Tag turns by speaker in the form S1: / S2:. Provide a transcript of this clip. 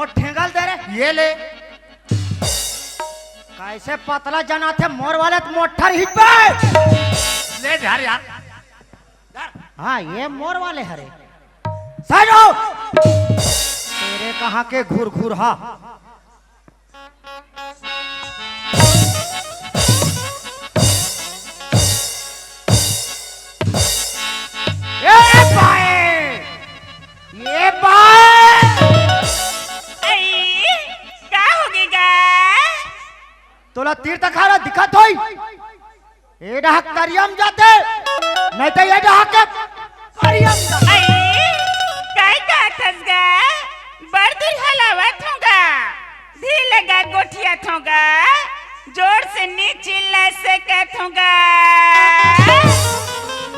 S1: मोट ठेंगल दे रे
S2: ये ले
S1: कैसे पतला जना थे मोर वाले तो मोटर हिट पे
S2: ले यार यार
S1: हाँ ये मोर वाले हरे साइड हो तेरे कहाँ के घूर घूर हा ये
S3: क्या हो गया
S1: तोला तीर तखारा दिखत होई ए डहक करियम जाते नहीं तो ये डहक के करियम जाते
S3: काय का खसगा बर्दी हलावत होगा धी लगा गोठिया थोगा जोर से नीचे ले से कहत होगा